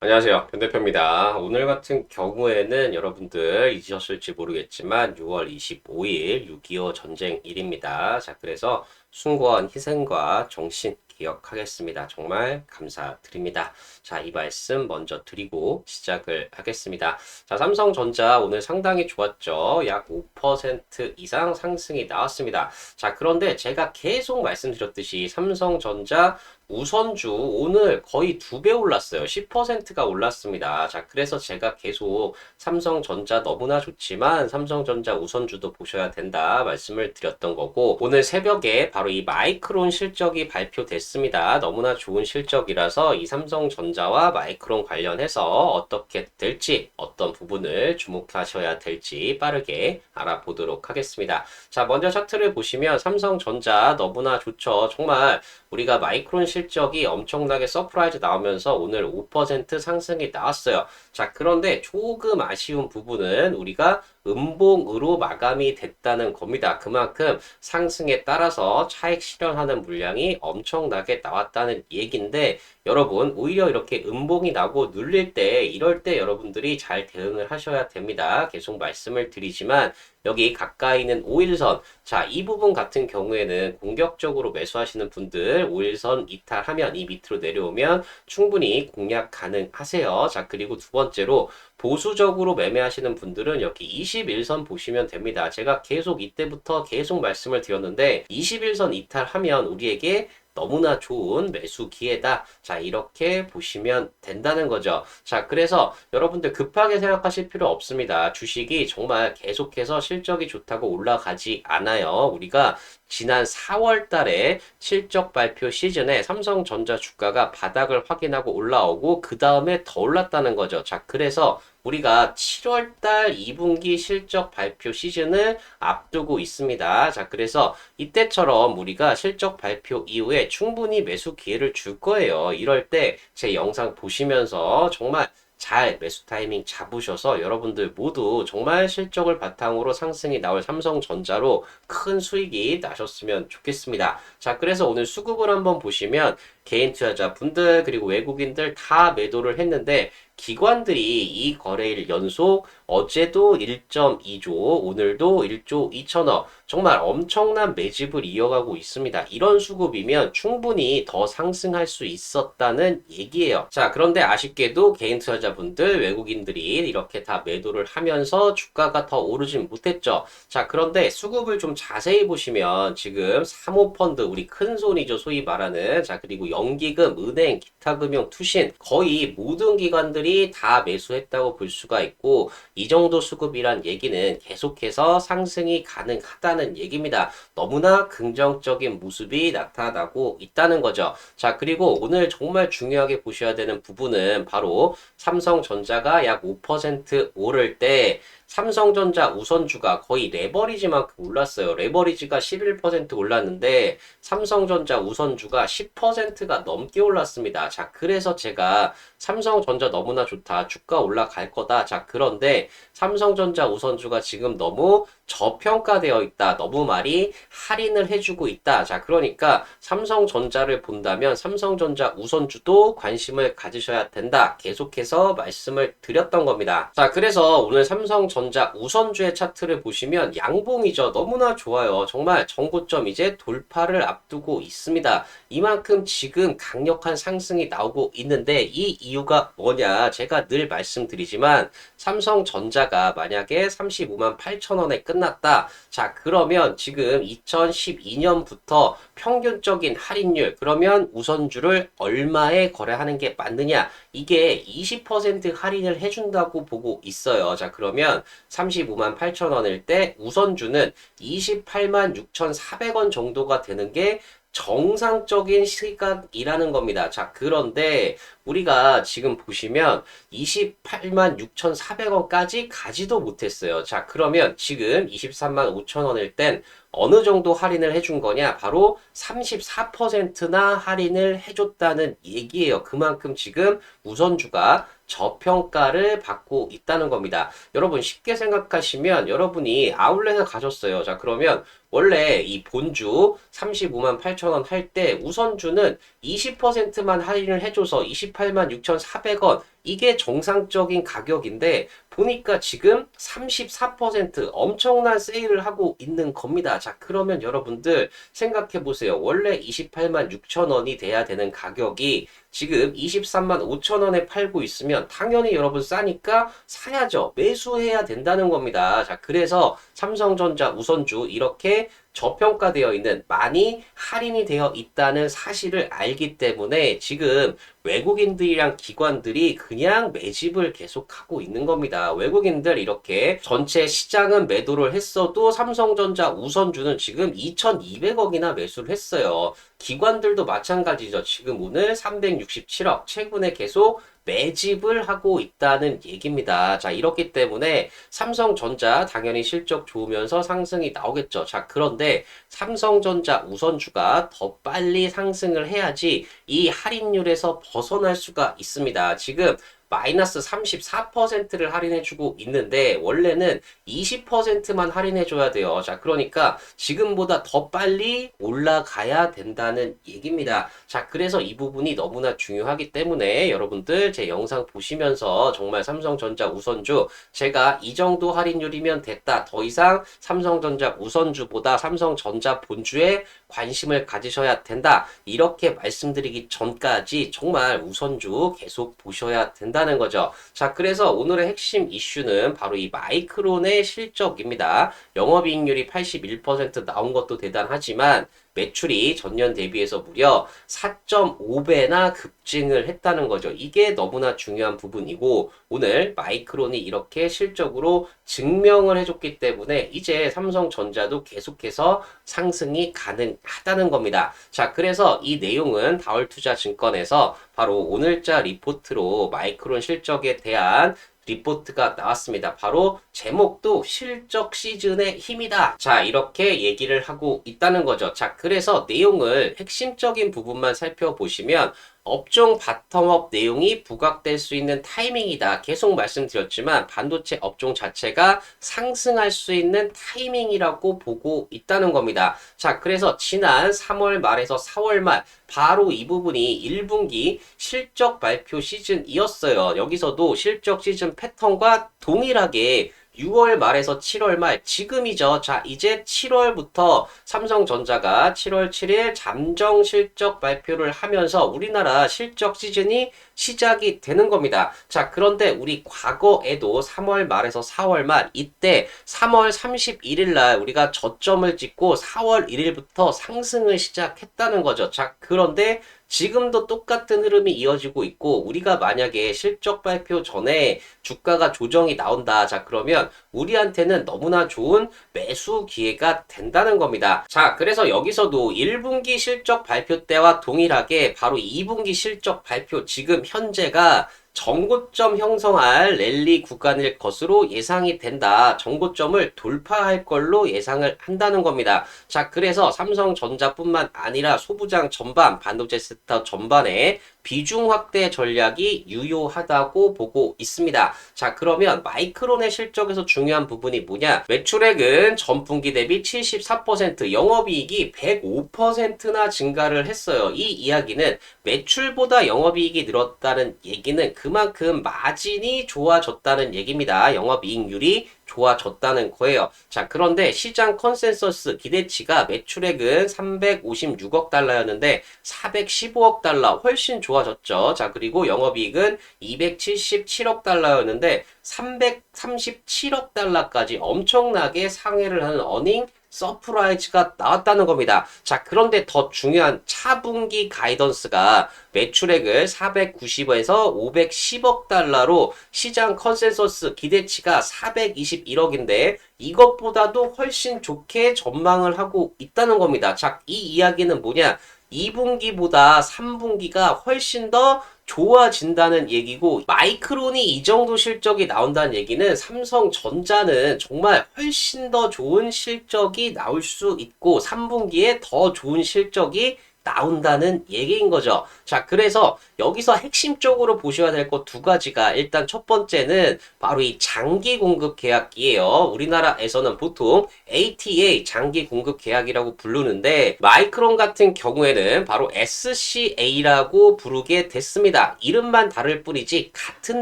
안녕하세요. 변 대표입니다. 오늘 같은 경우에는 여러분들 잊으셨을지 모르겠지만 6월 25일 6.25 전쟁일입니다. 자, 그래서 숭고한 희생과 정신 기억하겠습니다. 정말 감사드립니다. 자, 이 말씀 먼저 드리고 시작을 하겠습니다. 자, 삼성전자 오늘 상당히 좋았죠. 약 5% 이상 상승이 나왔습니다. 자, 그런데 제가 계속 말씀드렸듯이 삼성전자 우선주 오늘 거의 2배 올랐어요. 10%가 올랐습니다. 자, 그래서 제가 계속 삼성전자 너무나 좋지만 삼성전자 우선주도 보셔야 된다 말씀을 드렸던 거고, 오늘 새벽에 바로 이 마이크론 실적이 발표됐습니다. 너무나 좋은 실적이라서 이 삼성전자와 마이크론 관련해서 어떻게 될지, 어떤 부분을 주목하셔야 될지 빠르게 알아보도록 하겠습니다. 자, 먼저 차트를 보시면 삼성전자 너무나 좋죠. 정말 우리가 마이크론 실적이 엄청나게 서프라이즈 나오면서 오늘 5% 상승이 나왔어요. 자, 그런데 조금 아쉬운 부분은 우리가 음봉으로 마감이 됐다는 겁니다. 그만큼 상승에 따라서 차익 실현하는 물량이 엄청나게 나왔다는 얘기인데, 여러분 오히려 이렇게 음봉이 나고 눌릴 때 이럴 때 여러분들이 잘 대응을 하셔야 됩니다. 계속 말씀을 드리지만 여기 가까이 있는 5일선, 자, 이 부분 같은 경우에는 공격적으로 매수하시는 분들 5일선 이탈하면 이 밑으로 내려오면 충분히 공략 가능하세요. 자, 그리고 두 번째로 보수적으로 매매하시는 분들은 여기 21선 보시면 됩니다. 제가 계속 이때부터 계속 말씀을 드렸는데 21선 이탈하면 우리에게 너무나 좋은 매수 기회다. 자, 이렇게 보시면 된다는 거죠. 자, 그래서 여러분들 급하게 생각하실 필요 없습니다. 주식이 정말 계속해서 실적이 좋다고 올라가지 않아요. 우리가 지난 4월 달에 실적 발표 시즌에 삼성전자 주가가 바닥을 확인하고 올라오고 그 다음에 더 올랐다는 거죠. 자, 그래서 우리가 7월 달 2분기 실적 발표 시즌을 앞두고 있습니다. 자, 그래서 이때처럼 우리가 실적 발표 이후에 충분히 매수 기회를 줄 거예요. 이럴 때 제 영상 보시면서 정말 잘 매수 타이밍 잡으셔서 여러분들 모두 정말 실적을 바탕으로 상승이 나올 삼성전자로 큰 수익이 나셨으면 좋겠습니다. 자, 그래서 오늘 수급을 한번 보시면 개인 투자자분들 그리고 외국인들 다 매도를 했는데 기관들이 이 거래일 연속 어제도 1.2조, 오늘도 1조 2천억 정말 엄청난 매집을 이어가고 있습니다. 이런 수급이면 충분히 더 상승할 수 있었다는 얘기예요. 자, 그런데 아쉽게도 개인 투자자분들, 외국인들이 이렇게 다 매도를 하면서 주가가 더 오르진 못했죠. 자, 그런데 수급을 좀 자세히 보시면 지금 사모펀드, 우리 큰손이죠. 소위 말하는. 자, 그리고 연기금, 은행, 기타금융, 투신 거의 모든 기관들이 다 매수했다고 볼 수가 있고 이 정도 수급이란 얘기는 계속해서 상승이 가능하다는 얘기입니다. 너무나 긍정적인 모습이 나타나고 있다는 거죠. 자, 그리고 오늘 정말 중요하게 보셔야 되는 부분은 바로 삼성전자가 약 5% 오를 때 삼성전자 우선주가 거의 레버리지만큼 올랐어요. 레버리지가 11% 올랐는데 삼성전자 우선주가 10%가 넘게 올랐습니다. 자, 그래서 제가 삼성전자 너무나 좋다. 주가 올라갈 거다. 자, 그런데 삼성전자 우선주가 지금 너무 저평가되어 있다. 너무 많이 할인을 해주고 있다. 자, 그러니까 삼성전자를 본다면 삼성전자 우선주도 관심을 가지셔야 된다. 계속해서 말씀을 드렸던 겁니다. 자, 그래서 오늘 삼성전자 우선주의 차트를 보시면 양봉이죠. 너무나 좋아요. 정말 정고점 이제 돌파를 앞두고 있습니다. 이만큼 지금 강력한 상승이 나오고 있는데 이 이유가 뭐냐? 제가 늘 말씀드리지만 삼성전자가 만약에 35만 8천 원에 끝났다. 자, 그러면 지금 2012년부터 평균적인 할인율, 그러면 우선주를 얼마에 거래하는 게 맞느냐? 이게 20% 할인을 해준다고 보고 있어요. 자, 그러면 35만 8천 원일 때 우선주는 28만 6,400원 정도가 되는 게 정상적인 시각이라는 겁니다. 자, 그런데 우리가 지금 보시면 28만 6,400원까지 가지도 못했어요. 자, 그러면 지금 23만 5천 원일 땐 어느 정도 할인을 해준 거냐? 바로 34%나 할인을 해줬다는 얘기예요. 그만큼 지금 우선주가 저평가를 받고 있다는 겁니다. 여러분 쉽게 생각하시면 여러분이 아울렛에 가셨어요. 자, 그러면 원래 이 본주 35만 8천 원 할 때 우선주는 20%만 할인을 해줘서 28만 6,400원 이게 정상적인 가격인데 보니까 지금 34% 엄청난 세일을 하고 있는 겁니다. 자, 그러면 여러분들 생각해 보세요. 원래 28만 6천 원이 돼야 되는 가격이 지금 23만 5천 원에 팔고 있으면 당연히 여러분 싸니까 사야죠. 매수해야 된다는 겁니다. 자, 그래서 삼성전자 우선주 이렇게 저평가되어 있는, 많이 할인이 되어 있다는 사실을 알기 때문에 지금 외국인들이랑 기관들이 그냥 매집을 계속하고 있는 겁니다. 외국인들 이렇게 전체 시장은 매도를 했어도 삼성전자 우선주는 지금 2,200억이나 매수를 했어요. 기관들도 마찬가지죠. 지금 오늘 367억, 최근에 계속 매집을 하고 있다는 얘기입니다. 자, 이렇기 때문에 삼성전자 당연히 실적 좋으면서 상승이 나오겠죠. 자, 그런데 삼성전자 우선주가 더 빨리 상승을 해야지 이 할인율에서 벗어날 수가 있습니다. 지금 마이너스 34%를 할인해주고 있는데 원래는 20%만 할인해줘야 돼요. 자, 그러니까 지금보다 더 빨리 올라가야 된다는 얘기입니다. 자, 그래서 이 부분이 너무나 중요하기 때문에 여러분들 제 영상 보시면서 정말 삼성전자 우선주 제가 이 정도 할인율이면 됐다. 더 이상 삼성전자 우선주보다 삼성전자 본주에 관심을 가지셔야 된다. 이렇게 말씀드리기 전까지 정말 우선주 계속 보셔야 된다는 거죠. 자, 그래서 오늘의 핵심 이슈는 바로 이 마이크론의 실적입니다. 영업이익률이 81% 나온 것도 대단하지만 매출이 전년 대비해서 무려 4.5배나 급증을 했다는 거죠. 이게 너무나 중요한 부분이고 오늘 마이크론이 이렇게 실적으로 증명을 해줬기 때문에 이제 삼성전자도 계속해서 상승이 가능하다는 겁니다. 자, 그래서 이 내용은 다올투자증권에서 바로 오늘자 리포트로 마이크론 실적에 대한 리포트가 나왔습니다. 바로 제목도 실적 시즌의 힘이다. 자, 이렇게 얘기를 하고 있다는 거죠. 자, 그래서 내용을 핵심적인 부분만 살펴보시면 업종 바텀업 내용이 부각될 수 있는 타이밍이다. 계속 말씀드렸지만 반도체 업종 자체가 상승할 수 있는 타이밍이라고 보고 있다는 겁니다. 자, 그래서 지난 3월 말에서 4월 말 바로 이 부분이 1분기 실적 발표 시즌이었어요. 여기서도 실적 시즌 패턴과 동일하게 6월 말에서 7월 말 지금이죠. 자, 이제 7월부터 삼성전자가 7월 7일 잠정 실적 발표를 하면서 우리나라 실적 시즌이 시작이 되는 겁니다. 자, 그런데 우리 과거에도 3월 말에서 4월 말 이때 3월 31일 날 우리가 저점을 찍고 4월 1일부터 상승을 시작했다는 거죠. 자, 그런데 지금도 똑같은 흐름이 이어지고 있고 우리가 만약에 실적 발표 전에 주가가 조정이 나온다. 자, 그러면 우리한테는 너무나 좋은 매수 기회가 된다는 겁니다. 자, 그래서 여기서도 1분기 실적 발표 때와 동일하게 바로 2분기 실적 발표 지금 현재가 정고점 형성할 랠리 구간일 것으로 예상이 된다. 정고점을 돌파할 걸로 예상을 한다는 겁니다. 자, 그래서 삼성전자뿐만 아니라 소부장 전반, 반도체 섹터 전반에 비중 확대 전략이 유효하다고 보고 있습니다. 자, 그러면 마이크론의 실적에서 중요한 부분이 뭐냐? 매출액은 전분기 대비 74%, 영업이익이 105%나 증가를 했어요. 이 이야기는 매출보다 영업이익이 늘었다는 얘기는 그만큼 마진이 좋아졌다는 얘기입니다. 영업이익률이 좋아졌다는 거예요. 자, 그런데 시장 컨센서스 기대치가 매출액은 356억 달러였는데 415억 달러 훨씬 좋아졌죠. 자, 그리고 영업이익은 277억 달러였는데 337억 달러까지 엄청나게 상회를 하는 어닝 서프라이즈가 나왔다는 겁니다. 자, 그런데 더 중요한 차분기 가이던스가 매출액을 490에서 510억 달러로 시장 컨센서스 기대치가 421억인데 이것보다도 훨씬 좋게 전망을 하고 있다는 겁니다. 자, 이 이야기는 뭐냐? 2분기보다 3분기가 훨씬 더 좋아진다는 얘기고 마이크론이 이 정도 실적이 나온다는 얘기는 삼성전자는 정말 훨씬 더 좋은 실적이 나올 수 있고 3분기에 더 좋은 실적이 나온다는 얘기인 거죠. 자, 그래서 여기서 핵심적으로 보셔야 될 것 두 가지가 일단 첫 번째는 바로 이 장기 공급 계약이에요. 우리나라에서는 보통 ATA 장기 공급 계약이라고 부르는데 마이크론 같은 경우에는 바로 SCA라고 부르게 됐습니다. 이름만 다를 뿐이지 같은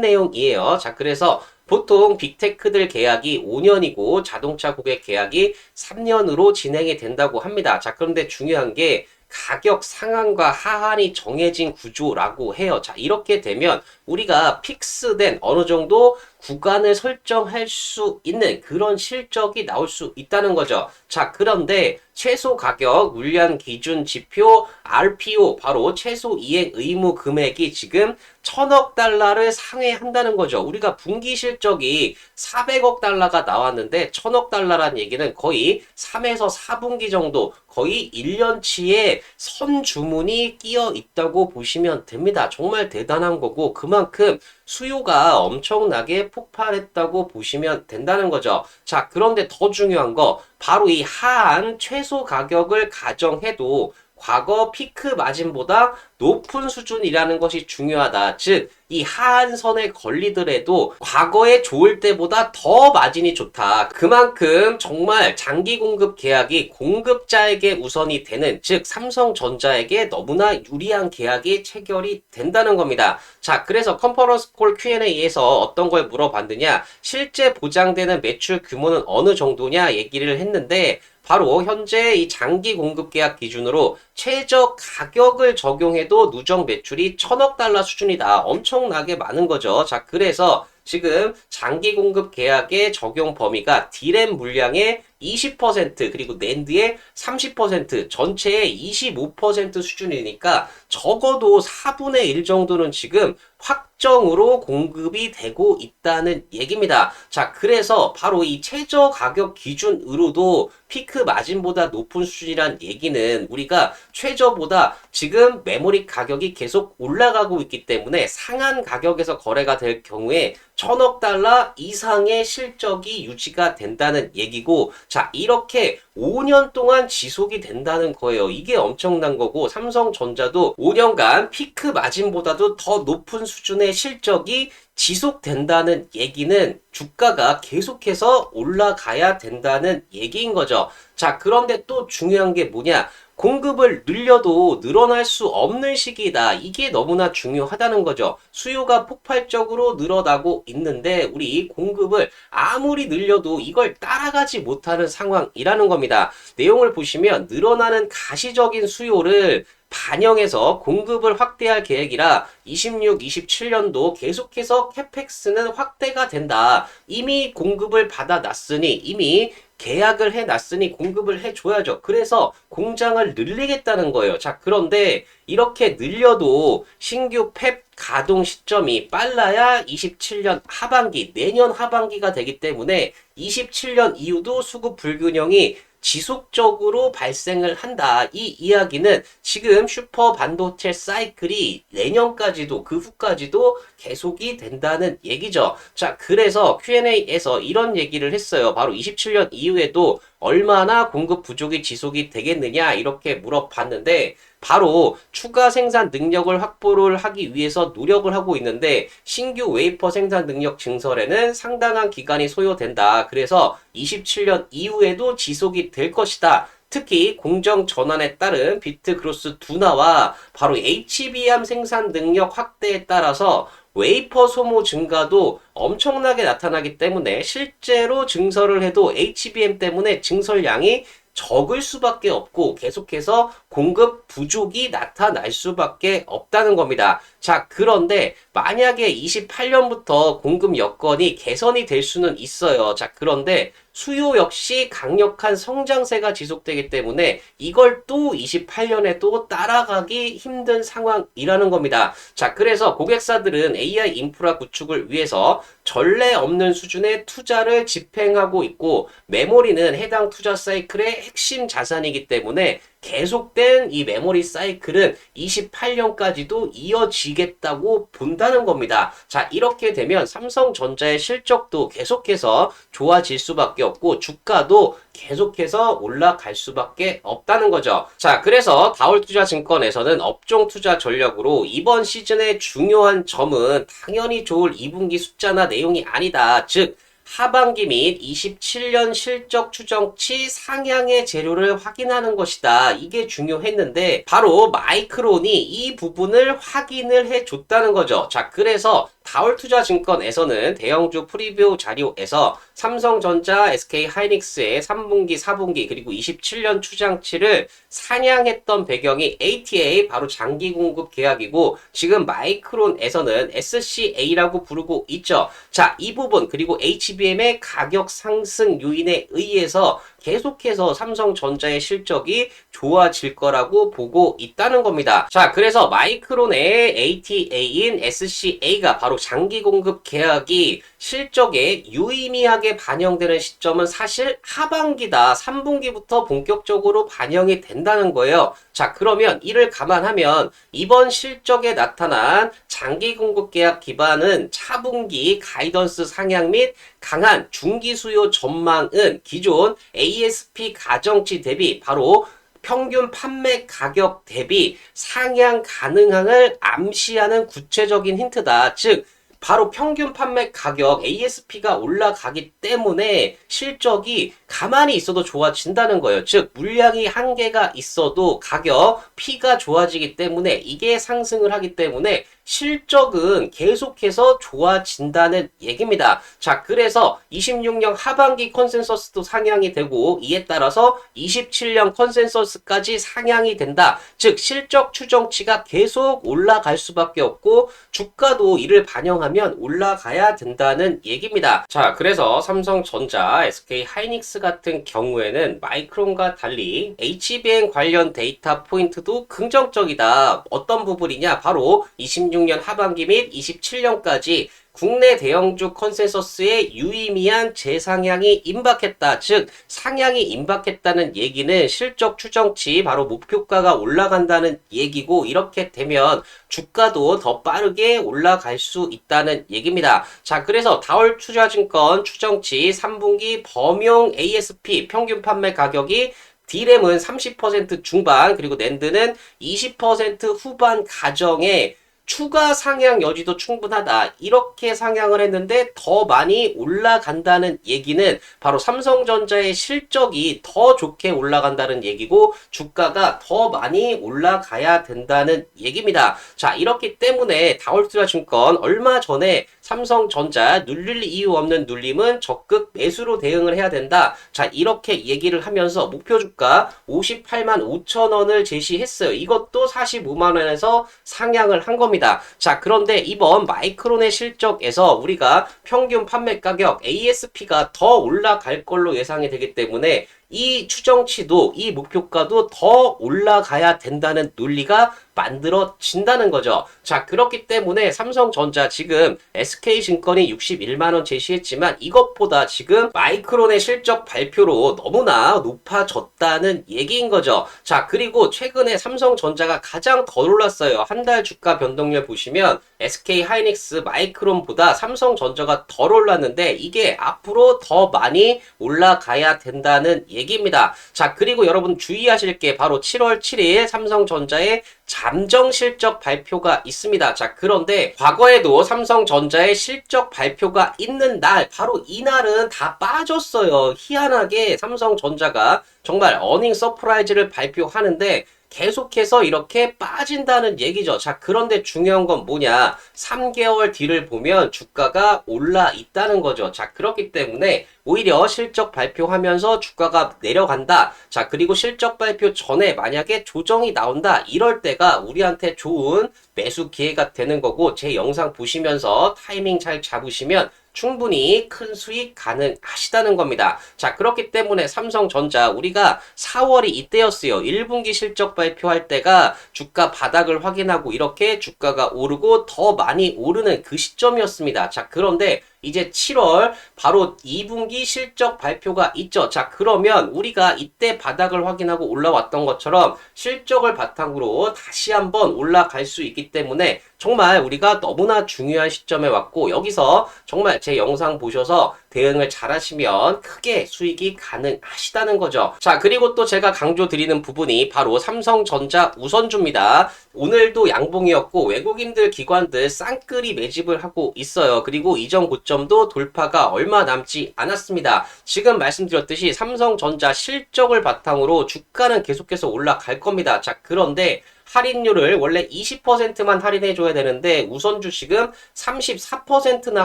내용이에요. 자, 그래서 보통 빅테크들 계약이 5년이고 자동차 고객 계약이 3년으로 진행이 된다고 합니다. 자, 그런데 중요한 게 가격 상한과 하한이 정해진 구조라고 해요. 자, 이렇게 되면 우리가 픽스된 어느 정도 구간을 설정할 수 있는 그런 실적이 나올 수 있다는 거죠. 자, 그런데 최소 가격, 물량 기준 지표, RPO, 바로 최소 이행 의무 금액이 지금 1000억 달러를 상회한다는 거죠. 우리가 분기 실적이 400억 달러가 나왔는데 1000억 달러란 얘기는 거의 3에서 4분기 정도, 거의 1년치의 선주문이 끼어 있다고 보시면 됩니다. 정말 대단한 거고 그만큼 수요가 엄청나게 폭발했다고 보시면 된다는 거죠. 자, 그런데 더 중요한 거 바로 이 하한 최소 가격을 가정해도 과거 피크 마진보다 높은 수준이라는 것이 중요하다. 즉, 이 하한선에 걸리더라도 과거에 좋을 때보다 더 마진이 좋다. 그만큼 정말 장기 공급 계약이 공급자에게 우선이 되는, 즉 삼성전자에게 너무나 유리한 계약이 체결이 된다는 겁니다. 자, 그래서 컨퍼런스 콜 Q&A에서 어떤 걸 물어봤느냐, 실제 보장되는 매출 규모는 어느 정도냐 얘기를 했는데 바로 현재 이 장기 공급 계약 기준으로 최저 가격을 적용해도 누적 매출이 1000억 달러 수준이다. 엄청나게 많은 거죠. 자, 그래서 지금 장기 공급 계약의 적용 범위가 D램 물량의 20% 그리고 낸드의 30% 전체의 25% 수준이니까 적어도 4분의 1 정도는 지금 확정으로 공급이 되고 있다는 얘기입니다. 자, 그래서 바로 이 최저 가격 기준으로도 피크 마진보다 높은 수준이란 얘기는 우리가 최저보다 지금 메모리 가격이 계속 올라가고 있기 때문에 상한 가격에서 거래가 될 경우에 1000억 달러 이상의 실적이 유지가 된다는 얘기고, 자, 이렇게 5년 동안 지속이 된다는 거예요. 이게 엄청난 거고 삼성전자도 5년간 피크 마진보다도 더 높은 수준의 실적이 지속된다는 얘기는 주가가 계속해서 올라가야 된다는 얘기인 거죠. 자, 그런데 또 중요한 게 뭐냐? 공급을 늘려도 늘어날 수 없는 시기다. 이게 너무나 중요하다는 거죠. 수요가 폭발적으로 늘어나고 있는데 우리 공급을 아무리 늘려도 이걸 따라가지 못하는 상황이라는 겁니다. 내용을 보시면 늘어나는 가시적인 수요를 반영해서 공급을 확대할 계획이라 26, 27년도 계속해서 캐펙스는 확대가 된다. 이미 공급을 받아놨으니 이미 계약을 해놨으니 공급을 해줘야죠. 그래서 공장을 늘리겠다는 거예요. 자, 그런데 이렇게 늘려도 신규 팹 가동 시점이 빨라야 27년 하반기, 내년 하반기가 되기 때문에 27년 이후도 수급 불균형이 지속적으로 발생을 한다. 이 이야기는 지금 슈퍼 반도체 사이클이 내년까지도 그 후까지도 계속이 된다는 얘기죠. 자, 그래서 Q&A에서 이런 얘기를 했어요. 바로 27년 이후에도 얼마나 공급 부족이 지속이 되겠느냐 이렇게 물어봤는데 바로 추가 생산 능력을 확보를 하기 위해서 노력을 하고 있는데 신규 웨이퍼 생산 능력 증설에는 상당한 기간이 소요된다. 그래서 27년 이후에도 지속이 될 것이다. 특히 공정 전환에 따른 비트 그로스 둔화와 바로 HBM 생산 능력 확대에 따라서 웨이퍼 소모 증가도 엄청나게 나타나기 때문에 실제로 증설을 해도 HBM 때문에 증설량이 적을 수밖에 없고 계속해서 공급 부족이 나타날 수밖에 없다는 겁니다. 자, 그런데 만약에 28년부터 공급 여건이 개선이 될 수는 있어요. 자, 그런데 수요 역시 강력한 성장세가 지속되기 때문에 이걸 또 28년에도 따라가기 힘든 상황이라는 겁니다. 자, 그래서 고객사들은 AI 인프라 구축을 위해서 전례 없는 수준의 투자를 집행하고 있고 메모리는 해당 투자 사이클의 핵심 자산이기 때문에 계속된 이 메모리 사이클은 28년까지도 이어지겠다고 본다는 겁니다. 자, 이렇게 되면 삼성전자의 실적도 계속해서 좋아질 수밖에 없고 주가도 계속해서 올라갈 수밖에 없다는 거죠. 자, 그래서 다올투자증권에서는 업종 투자 전략으로 이번 시즌의 중요한 점은 당연히 좋을 2분기 숫자나 내용이 아니다. 즉, 하반기 및 27년 실적 추정치 상향의 재료를 확인하는 것이다. 이게 중요했는데 바로 마이크론이 이 부분을 확인을 해줬다는 거죠. 자, 그래서 다올투자증권에서는 대형주 프리뷰 자료에서 삼성전자, SK하이닉스의 3분기, 4분기 그리고 27년 추정치를 상향했던 배경이 ATA 바로 장기 공급 계약이고 지금 마이크론에서는 SCA라고 부르고 있죠. 자, 이 부분 그리고 HBM의 가격 상승 요인에 의해서 계속해서 삼성전자의 실적이 좋아질 거라고 보고 있다는 겁니다. 자, 그래서 마이크론의 ATA인 SCA가 바로 장기 공급 계약이 실적에 유의미하게 반영되는 시점은 사실 하반기다. 3분기부터 본격적으로 반영이 된다는 거예요. 자, 그러면 이를 감안하면 이번 실적에 나타난 장기 공급 계약 기반은 차분기 가이던스 상향 및 강한 중기 수요 전망은 기존 ASP 가정치 대비 바로 평균 판매 가격 대비 상향 가능함을 암시하는 구체적인 힌트다. 즉, 바로 평균 판매 가격 ASP가 올라가기 때문에 실적이 가만히 있어도 좋아진다는 거예요. 즉 물량이 한계가 있어도 가격 P가 좋아지기 때문에 이게 상승을 하기 때문에 실적은 계속해서 좋아진다는 얘기입니다. 자, 그래서 26년 하반기 컨센서스도 상향이 되고 이에 따라서 27년 컨센서스까지 상향이 된다. 즉 실적 추정치가 계속 올라갈 수밖에 없고 주가도 이를 반영하면 올라가야 된다는 얘기입니다. 자, 그래서 삼성전자, SK하이닉스 같은 경우에는 마이크론과 달리 HBM 관련 데이터 포인트도 긍정적이다. 어떤 부분이냐? 바로 26년 하반기 및 27년까지 국내 대형주 컨센서스에 유의미한 재상향이 임박했다. 즉 상향이 임박했다는 얘기는 실적 추정치 바로 목표가가 올라간다는 얘기고 이렇게 되면 주가도 더 빠르게 올라갈 수 있다는 얘기입니다. 자, 그래서 다올투자증권 추정치 3분기 범용 ASP 평균 판매 가격이 D램은 30% 중반 그리고 낸드는 20% 후반 가정에 추가 상향 여지도 충분하다. 이렇게 상향을 했는데 더 많이 올라간다는 얘기는 바로 삼성전자의 실적이 더 좋게 올라간다는 얘기고 주가가 더 많이 올라가야 된다는 얘기입니다. 자, 이렇기 때문에 다올투자증권 얼마 전에 삼성전자 눌릴 이유 없는 눌림은 적극 매수로 대응을 해야 된다. 자, 이렇게 얘기를 하면서 목표 주가 58만 5천 원을 제시했어요. 이것도 45만 원에서 상향을 한 겁니다. 자, 그런데 이번 마이크론의 실적에서 우리가 평균 판매 가격 ASP가 더 올라갈 걸로 예상이 되기 때문에 이 추정치도 이 목표가도 더 올라가야 된다는 논리가 만들어진다는 거죠. 자, 그렇기 때문에 삼성전자 지금 SK증권이 61만원 제시했지만 이것보다 지금 마이크론의 실적 발표로 너무나 높아졌다는 얘기인 거죠. 자, 그리고 최근에 삼성전자가 가장 덜 올랐어요. 한 달 주가 변동률 보시면 SK하이닉스 마이크론보다 삼성전자가 덜 올랐는데 이게 앞으로 더 많이 올라가야 된다는 얘기입니다. 자, 그리고 여러분 주의하실 게 바로 7월 7일 삼성전자의 잠정 실적 발표가 있습니다. 자, 그런데 과거에도 삼성전자의 실적 발표가 있는 날 바로 이날은 다 빠졌어요. 희한하게 삼성전자가 정말 어닝 서프라이즈를 발표하는데 계속해서 이렇게 빠진다는 얘기죠. 자, 그런데 중요한 건 뭐냐? 3개월 뒤를 보면 주가가 올라 있다는 거죠. 자, 그렇기 때문에 오히려 실적 발표하면서 주가가 내려간다. 자, 그리고 실적 발표 전에 만약에 조정이 나온다. 이럴 때가 우리한테 좋은 매수 기회가 되는 거고 제 영상 보시면서 타이밍 잘 잡으시면 충분히 큰 수익 가능하시다는 겁니다. 자, 그렇기 때문에 삼성전자 우리가 4월이 이때였어요. 1분기 실적 발표할 때가 주가 바닥을 확인하고 이렇게 주가가 오르고 더 많이 오르는 그 시점이었습니다. 자, 그런데 이제 7월 바로 2분기 실적 발표가 있죠. 자, 그러면 우리가 이때 바닥을 확인하고 올라왔던 것처럼 실적을 바탕으로 다시 한번 올라갈 수 있기 때문에 정말 우리가 너무나 중요한 시점에 왔고, 여기서 정말 제 영상 보셔서 대응을 잘 하시면 크게 수익이 가능하시다는 거죠. 자, 그리고 또 제가 강조드리는 부분이 바로 삼성전자 우선주입니다. 오늘도 양봉이었고 외국인들 기관들 쌍끌이 매집을 하고 있어요. 그리고 이전 고점도 돌파가 얼마 남지 않았습니다. 지금 말씀드렸듯이 삼성전자 실적을 바탕으로 주가는 계속해서 올라갈 겁니다. 자, 그런데 할인율을 원래 20%만 할인해줘야 되는데 우선주 지금 34%나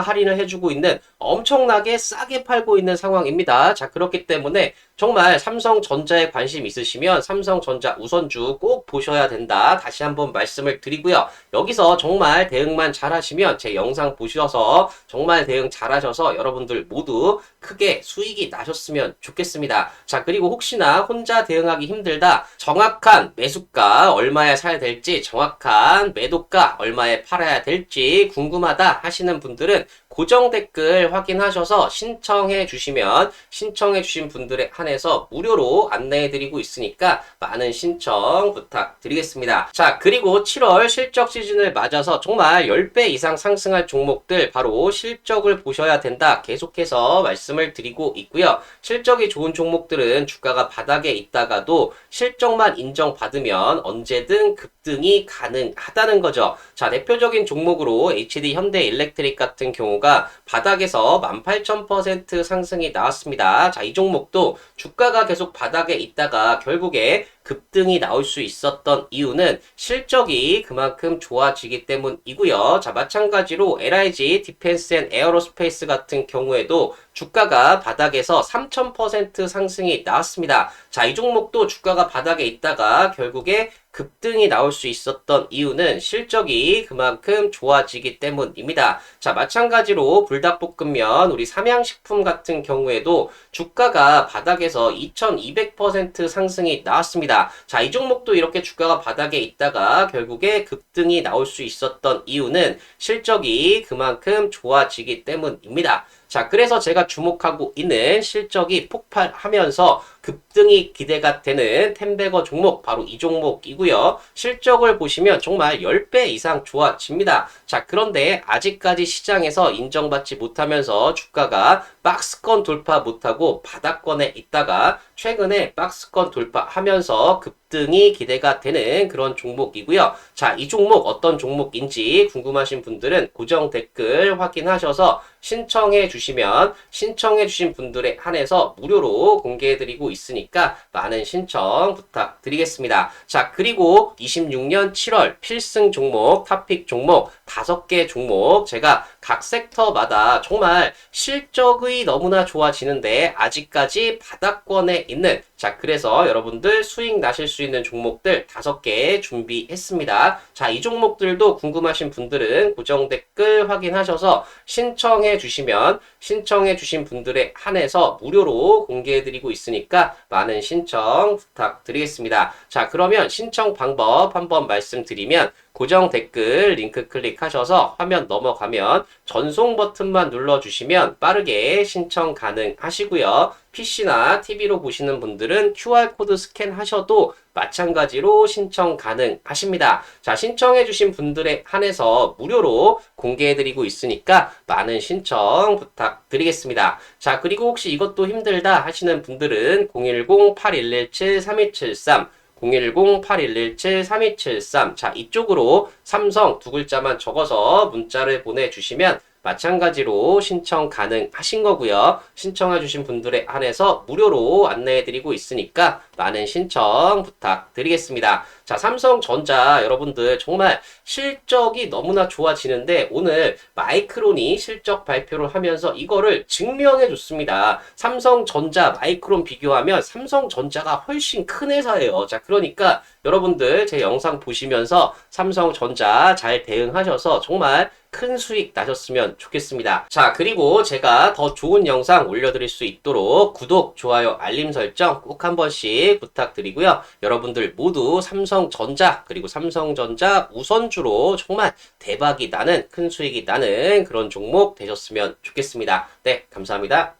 할인을 해주고 있는, 엄청나게 싸게 팔고 있는 상황입니다. 자, 그렇기 때문에 정말 삼성전자에 관심 있으시면 삼성전자 우선주 꼭 보셔야 된다. 다시 한번 말씀을 드리고요. 여기서 정말 대응만 잘 하시면 제 영상 보셔서 정말 대응 잘 하셔서 여러분들 모두 크게 수익이 나셨으면 좋겠습니다. 자, 그리고 혹시나 혼자 대응하기 힘들다, 정확한 매수가 얼마에 사야 될지, 정확한 매도가 얼마에 팔아야 될지 궁금하다 하시는 분들은 고정 댓글 확인하셔서 신청해 주시면 신청해 주신 분들에 한해서 무료로 안내해 드리고 있으니까 많은 신청 부탁드리겠습니다. 자, 그리고 7월 실적 시즌을 맞아서 정말 10배 이상 상승할 종목들 바로 실적을 보셔야 된다, 계속해서 말씀을 드리고 있고요. 실적이 좋은 종목들은 주가가 바닥에 있다가도 실적만 인정받으면 언제든 급등이 가능하다는 거죠. 자, 대표적인 종목으로 HD 현대일렉트릭 같은 경우가 바닥에서 18,000% 상승이 나왔습니다. 자, 이 종목도 주가가 계속 바닥에 있다가 결국에 급등이 나올 수 있었던 이유는 실적이 그만큼 좋아지기 때문이고요. 자, 마찬가지로 LIG 디펜스 앤 에어로스페이스 같은 경우에도 주가가 바닥에서 3000% 상승이 나왔습니다. 자, 이 종목도 주가가 바닥에 있다가 결국에 급등이 나올 수 있었던 이유는 실적이 그만큼 좋아지기 때문입니다. 자, 마찬가지로 불닭볶음면, 우리 삼양식품 같은 경우에도 주가가 바닥에서 2200% 상승이 나왔습니다. 자, 이 종목도 이렇게 주가가 바닥에 있다가 결국에 급등이 나올 수 있었던 이유는 실적이 그만큼 좋아지기 때문입니다. 자, 그래서 제가 주목하고 있는 실적이 폭발하면서 급등이 기대가 되는 텐베거 종목, 바로 이 종목이고요. 실적을 보시면 정말 10배 이상 좋아집니다. 자, 그런데 아직까지 시장에서 인정받지 못하면서 주가가 박스권 돌파 못하고 바닥권에 있다가 최근에 박스권 돌파하면서 급등이 기대가 되는 그런 종목이고요. 자, 이 종목 어떤 종목인지 궁금하신 분들은 고정 댓글 확인하셔서 신청해 주시면 신청해 주신 분들에 한해서 무료로 공개해드리고 있으니까 많은 신청 부탁드리겠습니다. 자, 그리고 26년 7월 필승 종목, 탑픽 종목 5개 종목 제가 각 섹터마다 정말 실적이 너무나 좋아지는데 아직까지 바닥권에 있는, 자, 그래서 여러분들 수익 나실 수 있는 종목들 5개 준비했습니다. 자, 이 종목들도 궁금하신 분들은 고정 댓글 확인하셔서 신청해 주시면 신청해 주신 분들에 한해서 무료로 공개해드리고 있으니까 많은 신청 부탁드리겠습니다. 자, 그러면 신청 방법 한번 말씀드리면 고정 댓글 링크 클릭하셔서 화면 넘어가면 전송 버튼만 눌러주시면 빠르게 신청 가능하시고요. PC나 TV로 보시는 분들은 QR코드 스캔하셔도 마찬가지로 신청 가능하십니다. 자, 신청해주신 분들에 한해서 무료로 공개해드리고 있으니까 많은 신청 부탁드리겠습니다. 자, 그리고 혹시 이것도 힘들다 하시는 분들은 010-8117-3273 010-8117-3273 자, 이쪽으로 삼성 두 글자만 적어서 문자를 보내주시면 마찬가지로 신청 가능하신 거고요. 신청해주신 분들에 한해서 무료로 안내해드리고 있으니까 많은 신청 부탁드리겠습니다. 자, 삼성전자 여러분들 정말 실적이 너무나 좋아지는데 오늘 마이크론이 실적 발표를 하면서 이거를 증명해 줬습니다. 삼성전자 마이크론 비교하면 삼성전자가 훨씬 큰 회사예요. 자, 그러니까 여러분들 제 영상 보시면서 삼성전자 잘 대응하셔서 정말 큰 수익 나셨으면 좋겠습니다. 자, 그리고 제가 더 좋은 영상 올려드릴 수 있도록 구독, 좋아요, 알림 설정 꼭 한 번씩 부탁드리고요. 여러분들 모두 삼성전자 그리고 삼성전자 우선주로 정말 대박이 나는 큰 수익이 나는 그런 종목 되셨으면 좋겠습니다. 네, 감사합니다.